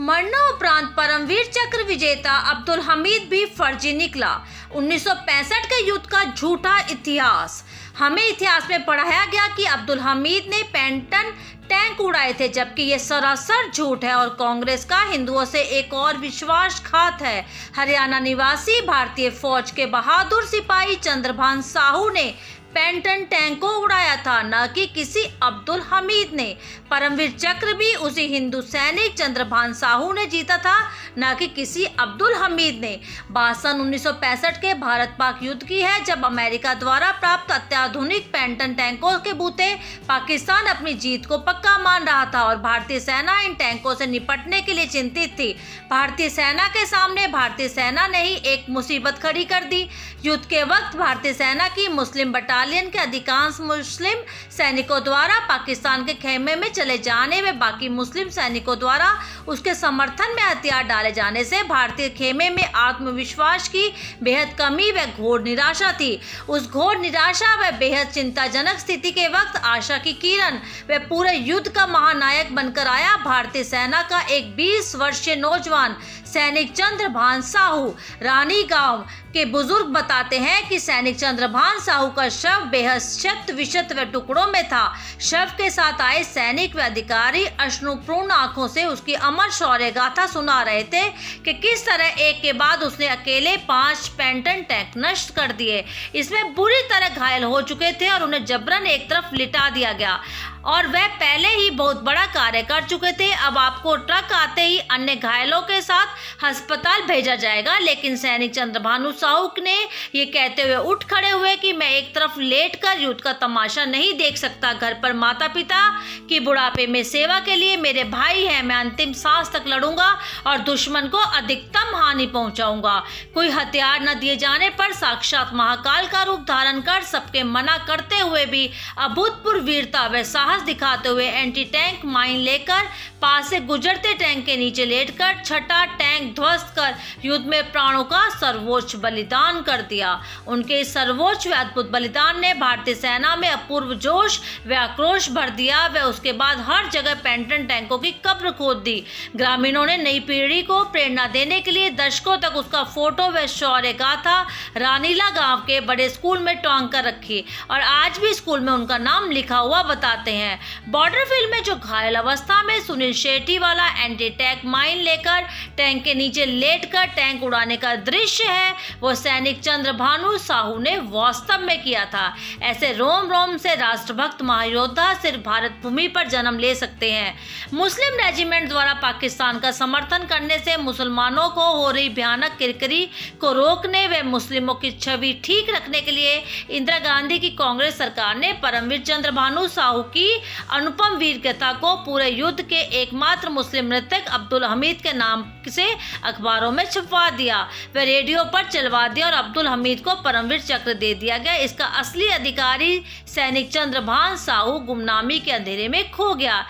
मरणोपरांत परमवीर चक्र विजेता अब्दुल हमीद भी फर्जी निकला। 1965 के युद्ध का झूठा इतिहास। हमें इतिहास में पढ़ाया गया कि अब्दुल हमीद ने पेंटन टैंक उड़ाए थे, जबकि ये सरासर झूठ है और कांग्रेस का हिंदुओं से एक और विश्वासघात है। हरियाणा निवासी भारतीय फौज के बहादुर सिपाही चंद्रभान साहू ने पेंटन टैंक को उड़ाया था, न कि किसी अब्दुल हमीद ने। परमवीर चक्र भी उसी हिंदू सैनिक चंद्रभान साहू ने जीता था, न कि किसी अब्दुल हमीद ने। बात सन 1965 के भारत पाक युद्ध की है, जब अमेरिका द्वारा प्राप्त अत्याधुनिक पेंटन टैंकों के बूते पाकिस्तान अपनी जीत को पक्का मान रहा था और भारतीय सेना इन टैंकों से निपटने के लिए चिंतित थी। भारतीय सेना के सामने भारतीय सेना ने ही एक मुसीबत खड़ी कर दी। युद्ध के वक्त भारतीय सेना की मुस्लिम बटालियन के अधिकांश मुस्लिम सैनिकों द्वारा पाकिस्तान के खेमे में चले जाने में बाकी मुस्लिम सैनिकों द्वारा उसके समर्थन में हथियार डाले जाने से भारतीय खेमे में आत्मविश्वास की बेहद कमी व घोर निराशा थी। उस घोर निराशा व बेहद चिंताजनक स्थिति के वक्त आशा की किरण व पूरे युद्ध का महानायक बनकर आया भारतीय सेना का एक 20 वर्षीय नौजवान सैनिक चंद्रभान साहू। रानी गांव के बुजुर्ग बताते हैं कि सैनिक चंद्रभान साहू का शव बेहद शत विशत व टुकड़ों में था। शव के साथ आए सैनिक व अधिकारी अश्रुपूर्ण आंखों से उसकी अमर शौर्य गाथा सुना रहे थे कि किस तरह एक के बाद उसने अकेले 5 पेंटन टैंक नष्ट कर दिए। इसमें बुरी तरह घायल हो चुके थे और उन्हें जबरन एक तरफ लिटा दिया गया और वह पहले ही बहुत बड़ा कार्य कर चुके थे। अब आपको ट्रक आते ही अन्य घायलों के साथ अस्पताल भेजा जाएगा। लेकिन सैनिक चंद्रभानु साहू ने ये कहते हुए उठ खड़े हुए कि मैं एक तरफ लेटकर युद्ध का तमाशा नहीं देख सकता। घर पर माता पिता की बुढ़ापे में सेवा के लिए मेरे भाई हैं। मैं अंतिम सांस तक लड़ूंगा और दुश्मन को अधिकतम हानि पहुंचाऊंगा। कोई हथियार न दिए जाने पर साक्षात महाकाल का रूप धारण कर सबके मना करते हुए भी अभूतपूर्व वीरता व साहस दिखाते हुए एंटी टैंक माइन लेकर पास से गुजरते टैंक के नीचे लेटकर छठा टैंक ध्वस्त कर युद्ध में प्राणों का सर्वोच्च बलिदान कर दिया। उनके इस सर्वोच्च व अद्भुत बलिदान ने भारतीय सेना में अपूर्व जोश व आक्रोश भर दिया व उसके बाद हर जगह पेंटन टैंकों की कब्र खोद दी। ग्रामीणों ने नई पीढ़ी को प्रेरणा देने के लिए दशकों तक उसका फोटो व शौर्य गाथा रानीला गांव के बड़े स्कूल में टांग कर रखी और आज भी स्कूल में उनका नाम लिखा हुआ बताते हैं। बॉर्डर फील्ड में जो घायल अवस्था में सुनील शेट्टी वाला एंटी टैंक माइन लेकर टैंक के नीचे लेटकर टैंक उड़ाने का दृश्य है, वो सैनिक चंद्रभानु साहू ने वास्तव में किया था। ऐसे रोम रोम से राष्ट्रभक्त महायोद्धा सिर्फ भारत भूमि पर जन्म ले सकते हैं। मुस्लिम रेजिमेंट द्वारा पाकिस्तान का समर्थन करने से मुसलमानों को हो रही भयानक किरकिरी को रोकने व मुस्लिमों की छवि ठीक रखने के लिए इंदिरा गांधी की कांग्रेस सरकार ने परमवीर चंद्रभानु साहू की अनुपम वीरगाथा को पूरे युद्ध के एकमात्र मुस्लिम मृतक अब्दुल हमीद के नाम से अखबारों में छपवा दिया व रेडियो पर चलवा दिया और अब्दुल हमीद को परमवीर चक्र दे दिया गया। इसका असली अधिकारी सैनिक चंद्रभान साहू गुमनामी के अंधेरे में खो गया।